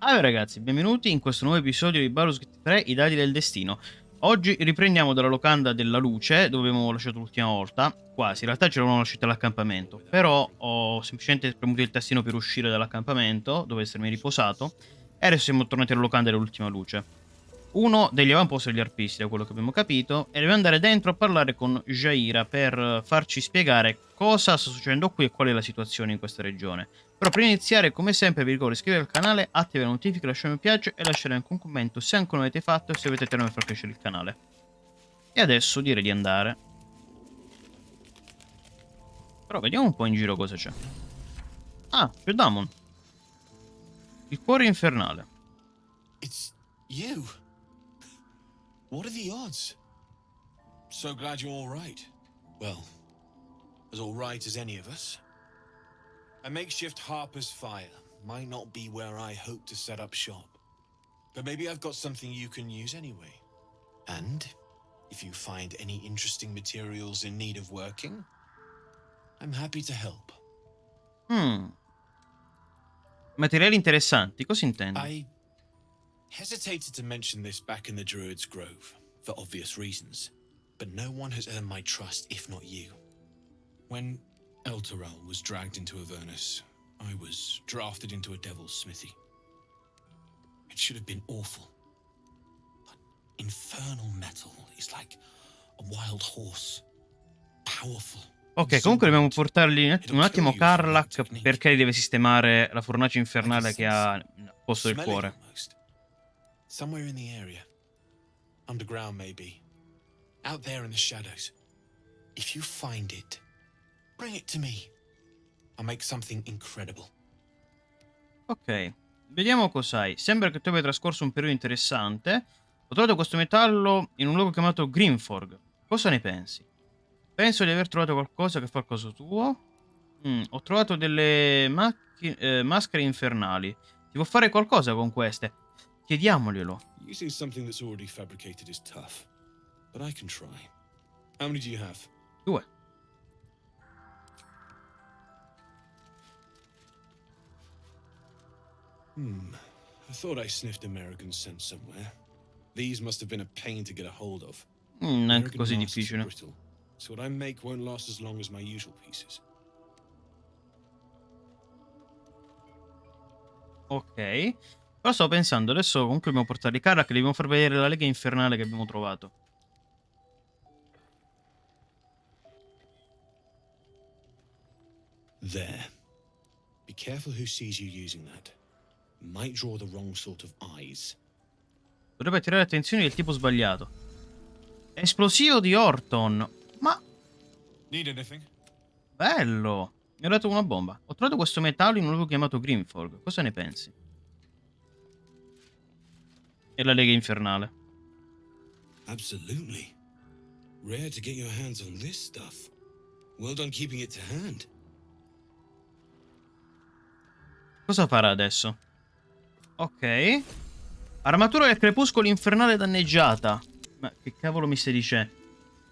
Allora ragazzi, benvenuti in questo nuovo episodio di Baldur 3, i dadi del destino. Oggi riprendiamo dalla locanda della luce, dove abbiamo lasciato l'ultima volta. Quasi, in realtà c'eravamo lasciati all'accampamento. Però ho semplicemente premuto il tastino per uscire dall'accampamento, dove essermi riposato. E adesso siamo tornati alla locanda dell'ultima luce. Uno degli avamposti degli arpisti, da quello che abbiamo capito, e dobbiamo andare dentro a parlare con Jahira per farci spiegare cosa sta succedendo qui e qual è la situazione in questa regione. Però prima di iniziare, come sempre, vi ricordo di iscrivervi al canale, attivare le notifiche, lasciare un mi piace e lasciare anche un commento se ancora non l'avete fatto e se avete tempo per far crescere il canale. E adesso direi di andare. Però vediamo un po' in giro cosa c'è. Ah, c'è Demmon. Il cuore infernale. It's you. What are the odds? So glad you're all right. Well, as all right as any of us. A makeshift harper's fire might not be where I hope to set up shop. But maybe I've got something you can use anyway. And if you find any interesting materials in need of working, I'm happy to help. Materiali interessanti, cosa intendi? I hesitated to mention this back in the Druid's Grove, for obvious reasons. But no one has earned my trust if not you. When Elturel was dragged into Avernus, I was drafted into a devil's smithy. It should have been awful. But infernal metal is like a wild horse. Powerful. Ok, comunque dobbiamo portargli un attimo Karlack perché deve sistemare la fornace infernale che ha al posto del cuore. Somewhere in the area. Underground maybe. Out there in the shadows. If you find it, bring it to me. I'll make something incredible. Ok, vediamo cos'hai. Sembra che tu abbia trascorso un periodo interessante. Ho trovato questo metallo in un luogo chiamato Greenforg. Cosa ne pensi? Penso di aver trovato qualcosa che fa il caso tuo. Ho trovato delle maschere infernali. Si può fare qualcosa con queste? Chiediamoglielo. Using something that's already fabricated is tough, but I can try. How many do you have? 2. I thought I sniffed American scent somewhere. These must have been a pain to get a hold of. Neanche così masks are difficile. brittle, so what I make won't last as long as my usual pieces. Ok. Però stavo pensando, adesso comunque dobbiamo portare i Karlack, dobbiamo far vedere la lega infernale che abbiamo trovato. There. Be careful who sees you using that. Might draw the wrong sort of eyes. Dovrebbe attirare l'attenzione del tipo sbagliato. Esplosivo di Orton. Ma Need anything? bello. Mi ha dato una bomba. Ho trovato questo metallo in un luogo chiamato Greenforg. Cosa ne pensi? E la lega infernale. Absolutely. Rare to get your hands on this stuff. Well done keeping it to hand. Cosa farà adesso? Ok. Armatura del crepuscolo infernale danneggiata. Ma che cavolo mi stai dicendo?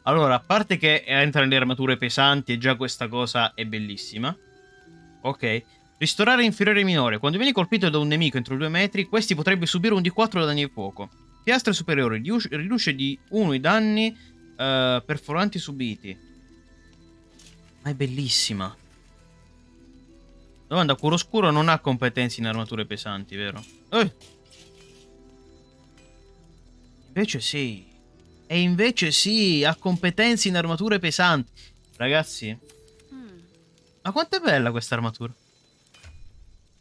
Allora, a parte che entra nelle armature pesanti e già questa cosa è bellissima. Ok. Ristorare inferiore e minore. Quando vieni colpito da un nemico entro 2 metri, questi potrebbe subire un D4 da danni e fuoco. Piastre superiore. Riduce di 1 i danni perforanti subiti. Ma è bellissima. Domanda, Cuore Oscuro non ha competenze in armature pesanti, vero? Invece sì. E invece sì, ha competenze in armature pesanti. Ragazzi, ma quanto è bella questa armatura.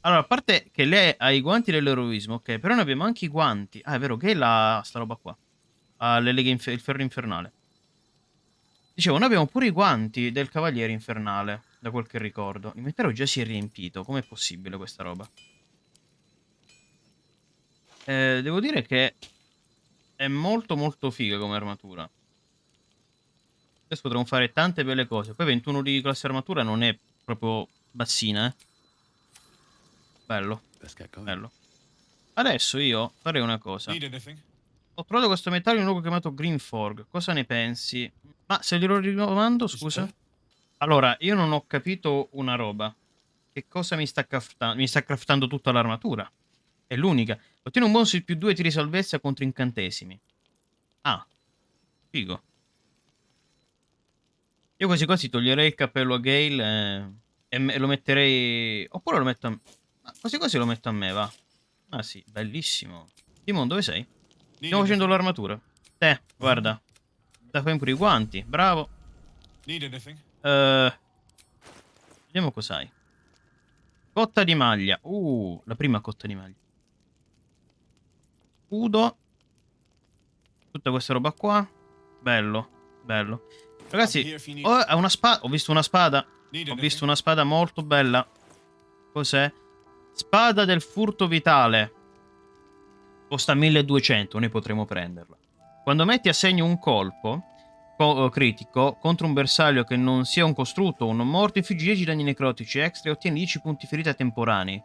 Allora, a parte che lei ha i guanti dell'eroismo, ok, però noi abbiamo anche i guanti. Ah, è vero, che è sta roba qua. Ha le leghe il ferro infernale. Dicevo, noi abbiamo pure i guanti del cavaliere infernale, da quel che ricordo. L'inventario già si è riempito. Com'è possibile questa roba? Devo dire che è molto molto figa come armatura. Adesso potremmo fare tante belle cose. Poi 21 di classe armatura non è proprio bassina, eh. Bello. Bello. Adesso io farei una cosa. Ho trovato questo metallo in un luogo chiamato Greenforg. Cosa ne pensi? Ma se glielo rinnovando, scusa? Allora, io non ho capito una roba. Che cosa mi sta craftando tutta l'armatura? È l'unica. Ottiene un bonus di più 2 tiri salvezza contro incantesimi. Ah, figo. Io quasi quasi toglierei il cappello a Gale e lo metterei... Oppure lo metto a... Ma quasi quasi lo metto a me, va. Ah sì, bellissimo. Timon, dove sei? Stiamo facendo l'armatura. Te, guarda. Da fai pure i guanti, bravo. Vediamo cos'hai. Cotta di maglia. La prima cotta di maglia. Scudo. Tutta questa roba qua. Bello, bello. Ragazzi, ha una spada. Ho visto una spada. Ho visto una spada molto bella. Cos'è? Spada del furto vitale. Costa 1200, noi potremo prenderla. Quando metti a segno un colpo critico contro un bersaglio che non sia un costrutto o un non morto, infliggi 10 danni necrotici extra e ottieni 10 punti ferita temporanei.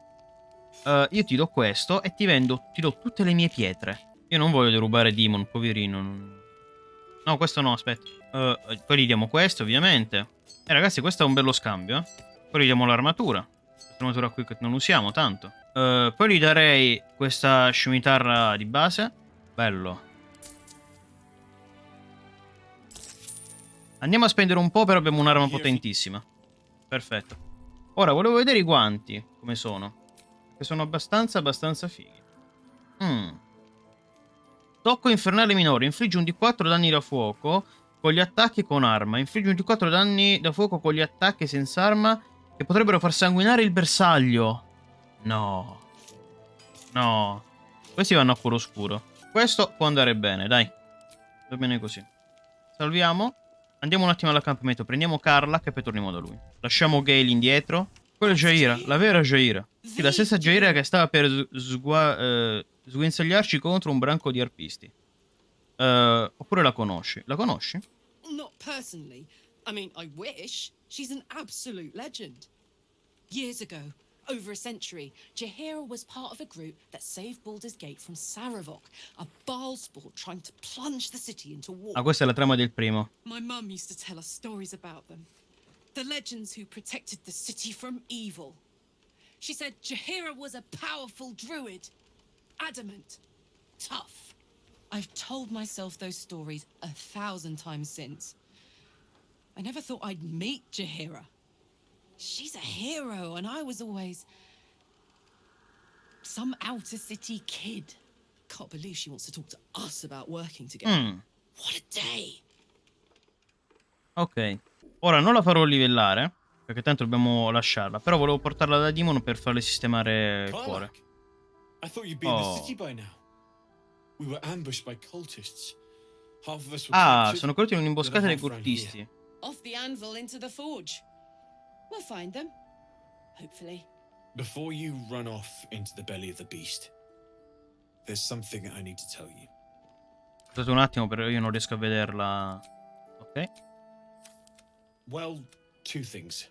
Io ti do questo e ti do tutte le mie pietre. Io non voglio derubare Demmon, poverino. No, questo no, aspetta. Poi gli diamo questo, ovviamente. Ragazzi, questo è un bello scambio, eh. Poi gli diamo l'armatura. Questa armatura qui che non usiamo tanto. Poi gli darei questa scimitarra di base. Bello. Andiamo a spendere un po', però abbiamo un'arma potentissima. Perfetto. Ora, volevo vedere i guanti, come sono. Che sono abbastanza fighi. Tocco infernale minore. Infligge un D4 danni da fuoco con gli attacchi con arma. Infligge un D4 danni da fuoco con gli attacchi senza arma che potrebbero far sanguinare il bersaglio. No. No. Questi vanno a cuore oscuro. Questo può andare bene, dai. Va bene così. Salviamo. Andiamo un attimo all'accampamento. Prendiamo Karlack e poi torniamo da lui. Lasciamo Gale indietro. Quella è Jahira, la vera Jahira. Sì, la stessa Jahira che stava per sguinzagliarci contro un branco di arpisti. Oppure la conosci? La conosci? Not personally. I mean, I wish. She's an absolute legend. Years ago, over a century, Jahira was part of a group that saved Baldur's Gate from Saravok, a Baalsport trying to plunge the city into war. Ah, questa è la trama del primo. My mum used to tell us stories about them. The legends who protected the city from evil. She said Jahira was a powerful druid. Adamant. Tough. I've told myself those stories 1,000 times since. I never thought I'd meet Jahira. She's a hero, and I was always some outer city kid. Can't believe she wants to talk to us about working together. What a day! Ok. Ora non la farò livellare, perché tanto dobbiamo lasciarla. Però volevo portarla da Demmon per farle sistemare il cuore. I thought you'd be in the city by now. We were ambushed by cultists. Half of us were captured, Sono caduti in un'imboscata dei the other half ran cultisti. here. Off the anvil into the forge. We'll find them. Hopefully. Before you run off into the belly of the beast, there's something I need to tell you. Scusate un attimo, però io non riesco a vederla. Ok. Well, two things.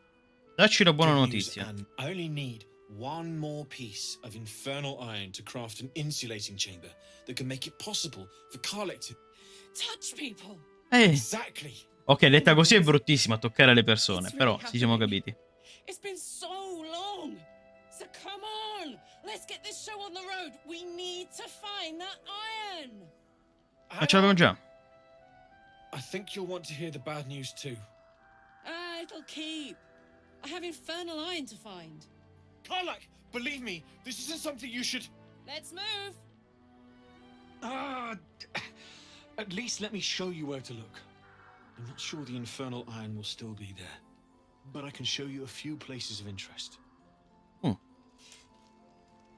Dacci la buona Good news, notizia. and I only need one more piece of infernal iron to craft an insulating chamber that can make it possible for Karlack to Touch people. Exactly. Ok, detta così è bruttissima, toccare le persone. Però ci siamo capiti. It's been so long. So come on. Let's get this show on the road. We need to find that iron. Ma ce l'abbiamo già. I think you'll want to hear the bad news too. It'll keep. I have infernal iron to find. Karlack, believe me, this isn't something you should. Let's move. At least let me show you where to look. I'm not sure the infernal iron will still be there, but I can show you a few places of interest.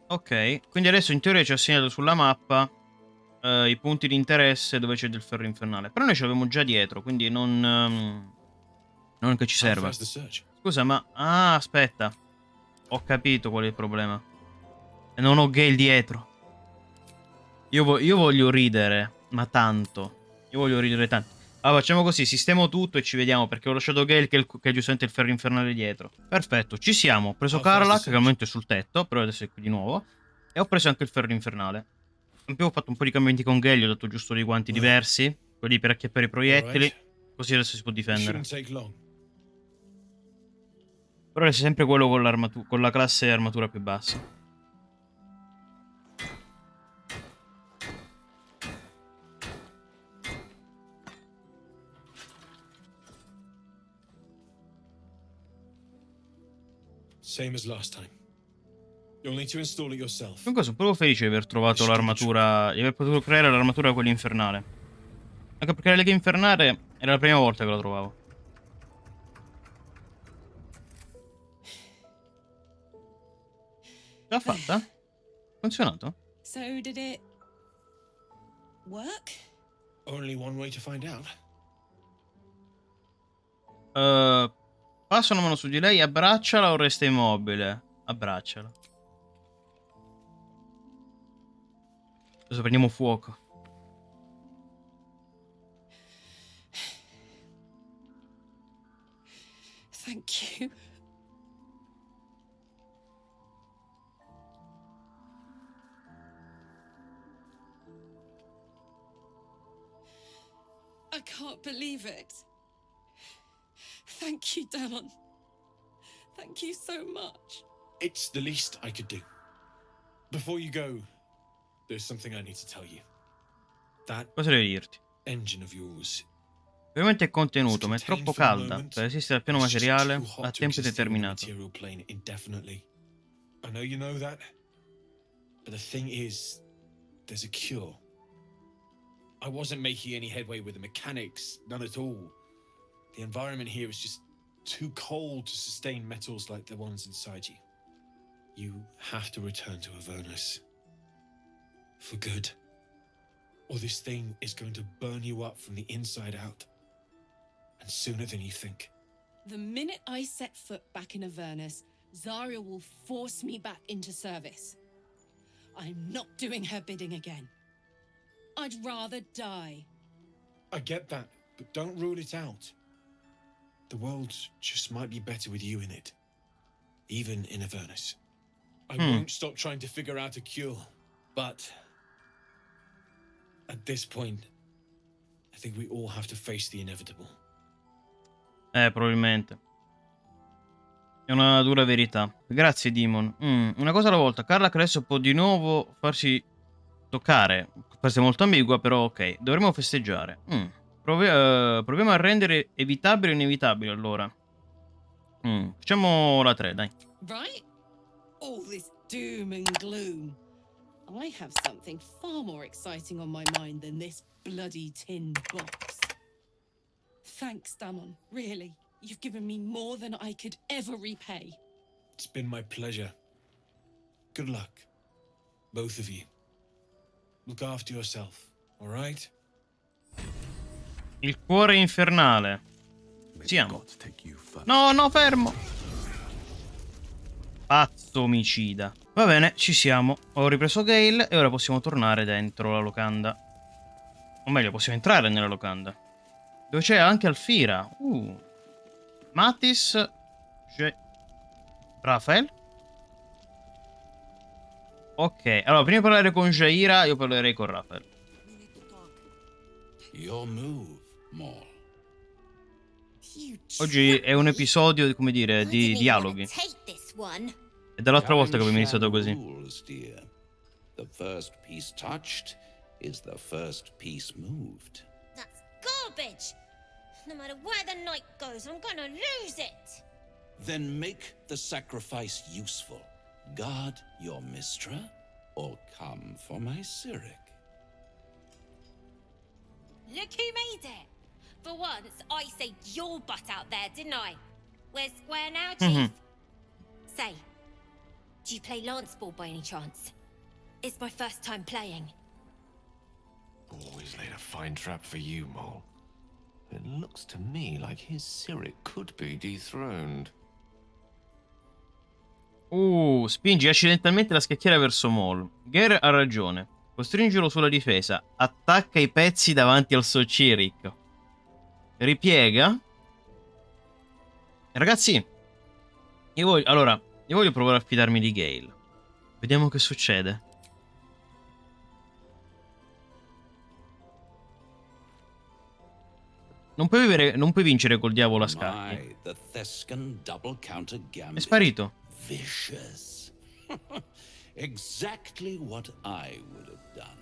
Ok, quindi adesso in teoria ci ha segnato sulla mappa i punti di interesse dove c'è del ferro infernale. Però noi ce l'avevamo già dietro, quindi non che ci serva. How's the search? Scusa, ma... Ah, aspetta. Ho capito qual è il problema. E non ho Gale dietro. Io voglio ridere, ma tanto. Io voglio ridere tanto. Allora, facciamo così, sistemo tutto e ci vediamo, perché ho lasciato Gale che è giustamente il ferro infernale dietro. Perfetto, ci siamo. Ho preso Karlack, che al momento è sul tetto, però adesso è qui di nuovo. E ho preso anche il ferro infernale. In più ho fatto un po' di cambiamenti con Gale, ho dato giusto dei guanti diversi, quelli per acchiappare i proiettili, così adesso si può difendere. Però è sempre quello con la classe armatura più bassa. Same as last time. You'll need to install it yourself. Comunque sono proprio felice di aver trovato l'armatura, di aver potuto creare l'armatura quella infernale. Anche perché la lega infernale era la prima volta che la trovavo. Ce l'ha fatta? Funzionato? So did it work? Only one way to find out. Passa una mano su di lei, abbracciala o resta immobile? Abbracciala. Adesso prendiamo fuoco. Thank you. I can't believe it. Thank you, Demmon. Thank you so much. It's the least I could do. Before you go, there's something I need to tell you. That Cosa devo dirti? engine of yours. Ovviamente è contenuto, ma è troppo calda per resistere al piano materiale a tempo indeterminato. Indefinitely. I know you know that, but the thing is, there's a cure. I wasn't making any headway with the mechanics, none at all. The environment here is just too cold to sustain metals like the ones inside you. You have to return to Avernus. For good. Or this thing is going to burn you up from the inside out. And sooner than you think. The minute I set foot back in Avernus, Zarya will force me back into service. I'm not doing her bidding again. I'd rather die. I get that, but don't rule it out. The world just might be better with you in it. Even in Avernus. I won't stop trying to figure out a cure, but at this point, I think we all have to face the inevitable. Probabilmente. È una dura verità. Grazie, Demmon. Una cosa alla volta. Karlack adesso può di nuovo farsi toccare. Questa è molto ambigua, però ok. Dovremmo festeggiare. Proviamo a rendere evitabile inevitabile, allora. Facciamo la 3, dai. Right? All this doom and gloom. I have something far more exciting on my mind than this bloody tin box. Thanks, Demmon. Really. You've given me more than I could ever repay. It's been my pleasure. Good luck. Both of you. Look after yourself, all right? Il cuore infernale. Siamo. No, no, fermo. Pazzo omicida. Va bene, ci siamo. Ho ripreso Gale e ora possiamo tornare dentro la locanda. O meglio, possiamo entrare nella locanda. Dove c'è anche Alfira. Matis. Rafael. Ok, allora prima di parlare con Jahira, io parlerei con Rafael. Your move, Maul. Oggi è un episodio, come dire, di dialoghi. È dall'altra volta che abbiamo iniziato così. The first piece touched is the first piece moved. That's garbage. No matter where the night goes, I'm gonna lose it. Then make the sacrifice useful. Guard your Mistra, or come for my Cyric. Look who made it. For once, I saved your butt out there, didn't I? We're square now, Chief. Say, do you play lance ball by any chance? It's my first time playing. Always laid a fine trap for you, Mole. It looks to me like his Cyric could be dethroned. Spingi accidentalmente la scacchiera verso Maul. Ger ha ragione. Costringilo sulla difesa. Attacca i pezzi davanti al suo Cyric. Ripiega. Ragazzi, io voglio provare a fidarmi di Gale. Vediamo che succede. Non puoi vincere col diavolo a scacchi. È sparito. Vicious. Exactly what I would have done.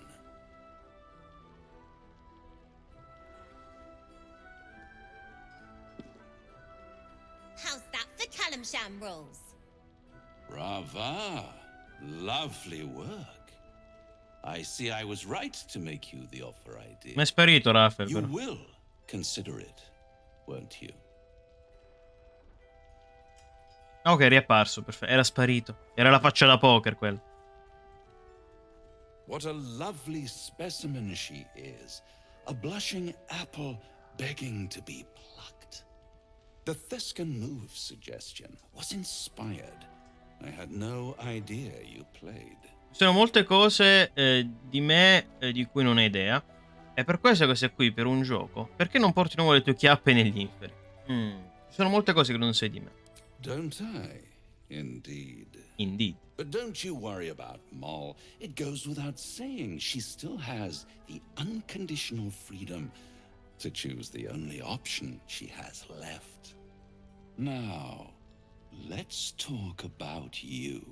How's that for Calamsham rules? Brava. Lovely work. I see I was right to make you the offer I did. Ma è sparito Rafael, You però. will consider it, won't you? Ok, è riapparso, perfetto. Era sparito. Era la faccia da poker quella. What a lovely specimen she is. A blushing apple begging to be plucked. The Thescan move suggestion was inspired. I had no idea you played. Ci sono molte cose di me di cui non hai idea. E per questo che sei qui per un gioco. Perché non porti nuovo le tue chiappe negli inferi? Ci sono molte cose che non sai di me. Don't I? Indeed. Indeed. But don't you worry about Moll. It goes without saying she still has the unconditional freedom to choose the only option she has left. Now, let's talk about you.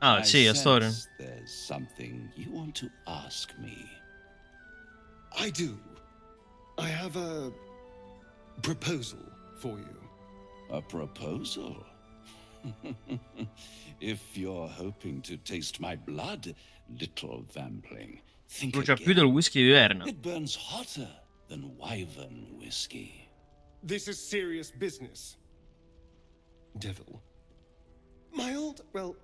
Ah, I sì, la storia. sense there's something you want to ask me. I do. I have a proposal for you. A proposal? If you're hoping to taste my blood, little vampling, think Brucia più del again. whisky di Verna. It burns hotter than wyvern whiskey. This is serious business. Devil. Well,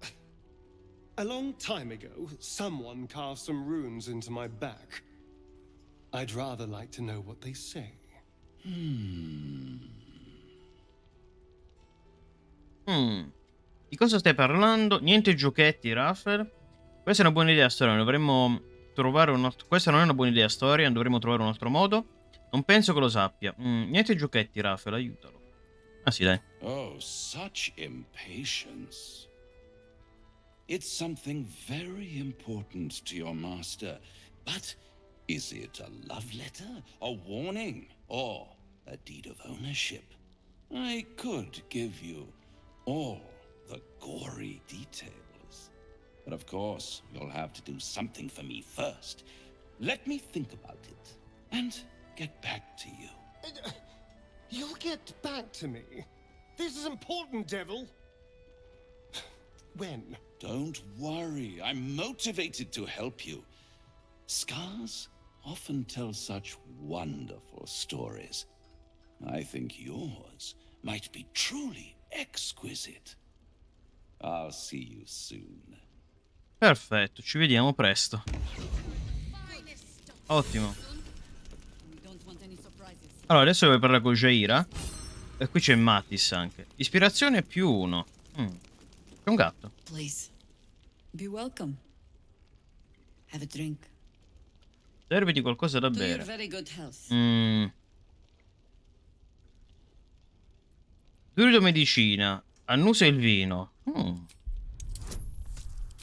a long time ago, someone carved some runes into my back. I'd rather like to know what they say. Di cosa stai parlando? Niente giochetti, Rafael. Questa è una buona idea, storia. Dovremmo trovare un altro... Questa non è una buona idea, storia. Dovremmo trovare un altro modo. Non penso che lo sappia. Niente giochetti, Rafael, aiutalo. Ah sì, dai. Oh, such impatience. It's something very important to your master. But is it a love letter, a warning, or a deed of ownership? I could give you all the gory details. But of course, you'll have to do something for me first. Let me think about it and get back to you. You'll get back to me. This is important, Devil. When? Don't worry, I'm motivated to help you. Scars often tell such wonderful stories. I think yours might be truly exquisite. I'll see you soon. Perfetto, ci vediamo presto. Ottimo. Allora, adesso devo parlare con Jahira. E qui c'è Mattis anche. Ispirazione +1. C'è un gatto. Please, be welcome. Have a drink. Serviti qualcosa da To your bere. very good health. Durido medicina. Annusa il vino.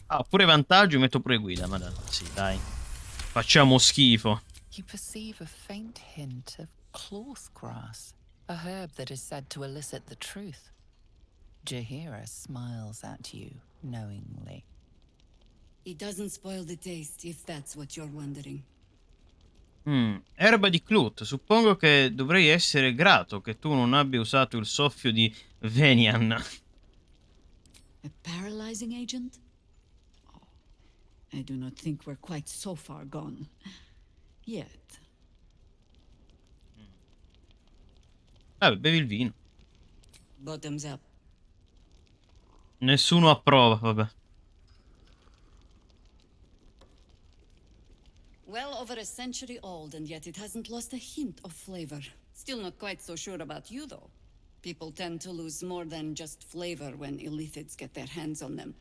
Ah, pure vantaggio, metto pure guida. Ma dai, sì, dai. Facciamo schifo. You perceive a faint hint of cloth grass, a herb that is said to elicit the truth. Jahira smiles at you knowingly. It doesn't spoil the taste, if that's what you're wondering. Erba di Clut. Suppongo che dovrei essere grato che tu non abbia usato il soffio di Venian. A paralyzing agent? Oh, I do not think we're quite so far gone. Yet. Bevi il vino. Bottoms up. Nessuno approva, vabbè. Well over a century old, and yet it hasn't lost a hint of flavor. Still not quite so sure about you, though. People tend to lose more than just flavor when illithids get their hands on them.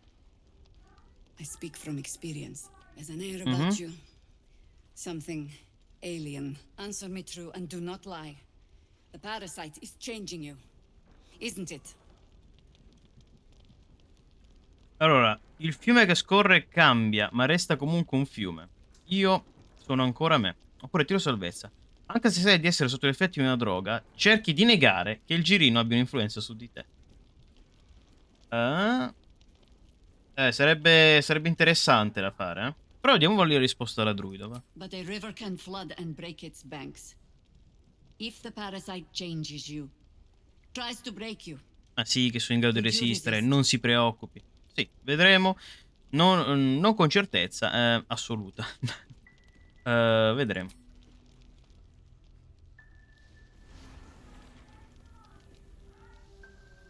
I speak from experience. There's an air about you. Something alien. Answer me true and do not lie. The parasite is changing you, isn't it? Allora, il fiume che scorre cambia, ma resta comunque un fiume. Io sono ancora me. Oppure tiro salvezza. Anche se sai di essere sotto gli effetti di una droga, cerchi di negare che il girino abbia un'influenza su di te. Sarebbe interessante da fare, eh? Però diamo la risposta alla druida, va. But a river can flood and break its banks. If the parasite changes you, tries to break you, Ah sì, che sono in grado di resistere, non si preoccupi. Sì, vedremo. Non con certezza assoluta. Vedremo.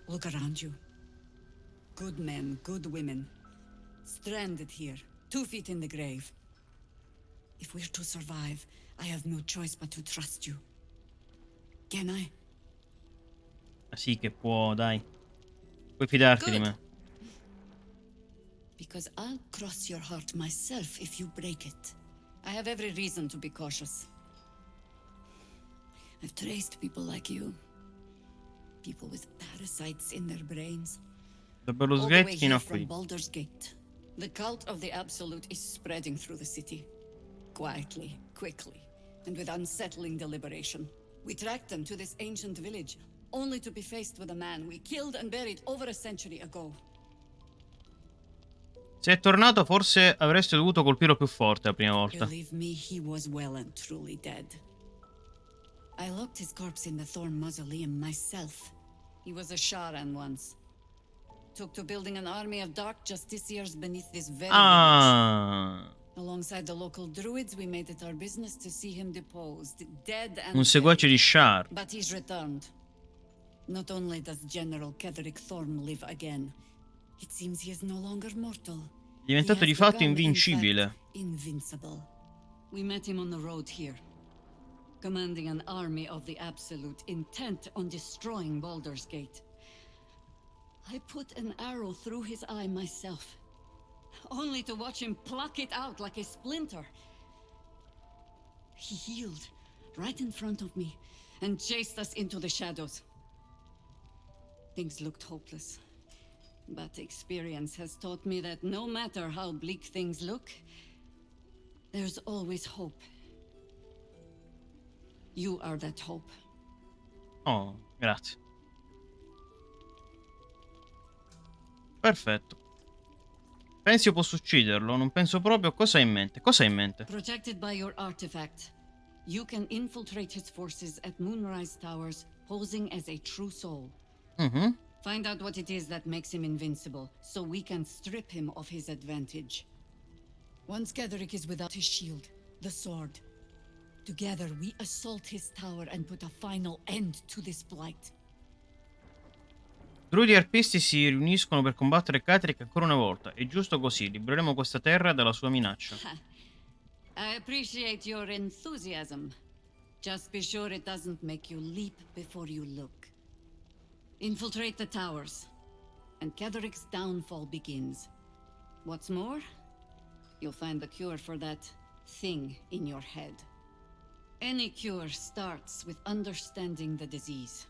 Look around you. Good men, good women. Stranded here, 2 feet in the grave. If we're to survive, I have no choice but to trust you. Can I? Sì che può, dai. Puoi fidarti di Good. me. Because I'll cross your heart myself if you break it. I have every reason to be cautious. I've traced people like you. People with parasites in their brains. Da bello All the way sgrettino here from qui. Baldur's Gate. The cult of the Absolute is spreading through the city. Quietly, quickly, and with unsettling deliberation. We tracked them to this ancient village, only to be faced with a man we killed and buried over a century ago. Se è tornato, forse avreste dovuto colpirlo più forte la prima volta. Believe me, he was well and truly dead. I locked his corpse in the Thorn Mausoleum myself. He was a Sharan once. Took to building an army of dark justiciars beneath this very village. Ah, Alongside the local druids, we made it our business to see him deposed, dead and un seguace di buried. Shar. But he's returned. Not only does General Ketheric Thorm live again, it seems he is no longer mortal. È diventato He di has fatto become, in invincibile. fact, invincible. We met him on the road here, commanding an army of the Absolute, intent on destroying Baldur's Gate. I put an arrow through his eye myself, only to watch him pluck it out like a splinter. He healed right in front of me and chased us into the shadows. Things looked hopeless, but experience has taught me that no matter how bleak things look, there's always hope. You are that hope. Oh, grazie. Perfetto. Pensi io posso ucciderlo? Non penso proprio. Cosa hai in mente? Cosa hai in mente? Protected by your artifact, you can infiltrate his forces at Moonrise Towers, posing as a true soul. Mhm. Find out what it is that makes him invincible, so we can strip him of his advantage. Once Ketheric is without his shield, the sword, together we assault his tower and put a final end to this blight. Druidi e arpisti si riuniscono per combattere Ketheric ancora una volta. È giusto così. Libereremo questa terra dalla sua minaccia. I appreciate your enthusiasm. Just be sure it doesn't make you leap before you look. Infiltrate the towers, and Ketheric's downfall begins. What's more, you'll find the cure for that thing in your head. Any cure starts with understanding the disease.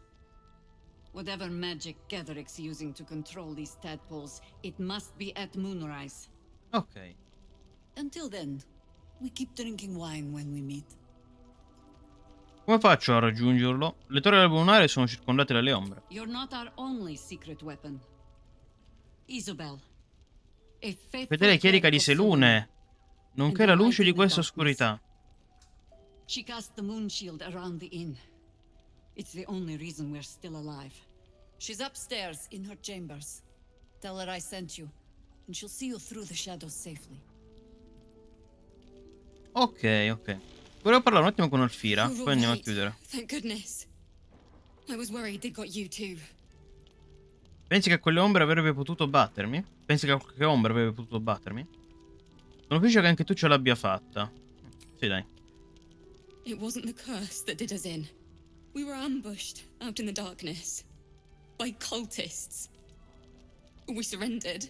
Whatever magic Ketheric's using to control these tadpoles, it must be at Moonrise. Ok. Until then, we keep drinking wine when we meet. Come faccio a raggiungerlo? Le torri dell'Albalunare sono circondate dalle ombre. You're not our only secret weapon. Isobel. A faithful Fedele chierica di cleric of Selune, Selune, nonché and la the luce light di in the questa darkness. oscurità. She cast the moon shield around the inn. It's the only reason we're still alive. She's upstairs in her chambers. Tell her I sent you, and she'll see you through the shadows safely. Ok, ok. Volevo parlare un attimo con Alfira, You're poi all andiamo a right. chiudere. Thank goodness. I was worried they got you too. Pensi che quelle ombre avrebbe potuto battermi? Pensi che qualche ombra avrebbe potuto battermi? Sono felice che anche tu ce l'abbia fatta. Sì, dai. It wasn't the curse that did us in. We were ambushed out in the darkness by cultists. We surrendered.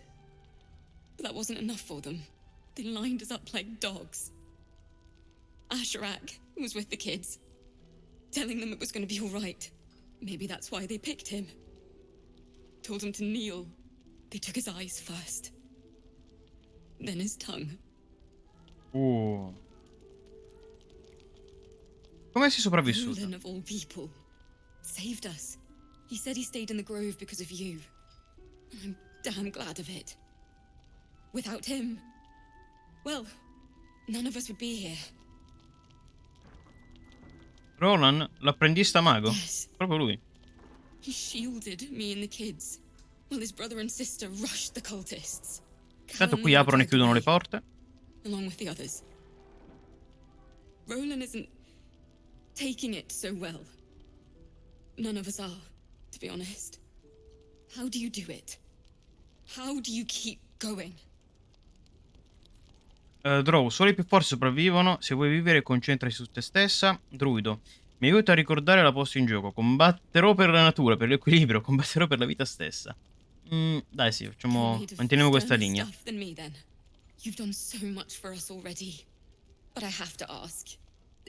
But that wasn't enough for them. They lined us up like dogs. Asherak was with the kids, telling them it was going to be all right. Maybe that's why they picked him. Told him to kneel. They took his eyes first. Then his tongue. Come sei sopravvissuta? Rulen of all people saved us. He said he stayed in the grove because of you. And I'm damn glad of it. Without him, well, none of us would be here. Roland, l'apprendista mago? Yes. Proprio lui. He shielded me and the kids. Well, his brother and sister rushed the cultists. Intanto qui aprono e chiudono le porte. Along with the others. Roland isn't taking it so well. None of us are, to be honest. How do you do it? How do you keep going? Drow, solo i più forti sopravvivono. Se vuoi vivere, concentrati su te stessa. Druido, mi aiuta a ricordare la posta in gioco. Combatterò per la natura, per l'equilibrio, combatterò per la vita stessa. Dai, sì, manteniamo questa linea. You've done so much for us already. But I have to ask.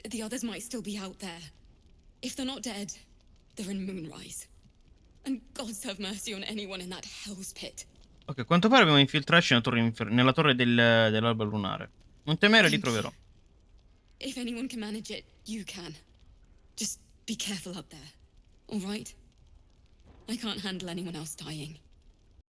The others might still be out there. If they're not dead, they're in Moonrise. And gods have mercy on anyone in that hell's pit. Ok, a quanto pare dobbiamo infiltrarci nella torre dell'Albalunare. Non temere, li troverò. If anyone can manage it, you can. Just be careful out there. All right? I can't handle anyone else dying.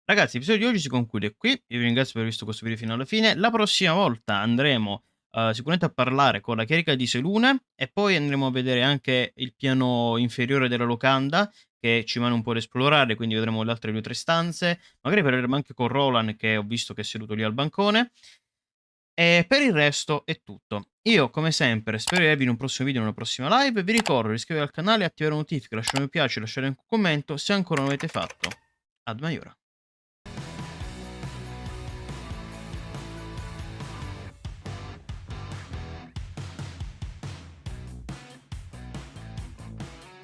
Ragazzi, l'episodio di oggi si conclude qui. Io vi ringrazio per aver visto questo video fino alla fine. La prossima volta andremo sicuramente a parlare con la chierica di Selune e poi andremo a vedere anche il piano inferiore della locanda, che ci manda un po' ad esplorare, quindi vedremo le altre 2 o 3 stanze. Magari parleremo anche con Roland, che ho visto che è seduto lì al bancone. E per il resto è tutto. Io, come sempre, spero di vedervi in un prossimo video, in una prossima live. Vi ricordo di iscrivervi al canale, attivare notifiche, lasciare un mi piace, lasciare un commento se ancora non l'avete fatto. Ad Maiora.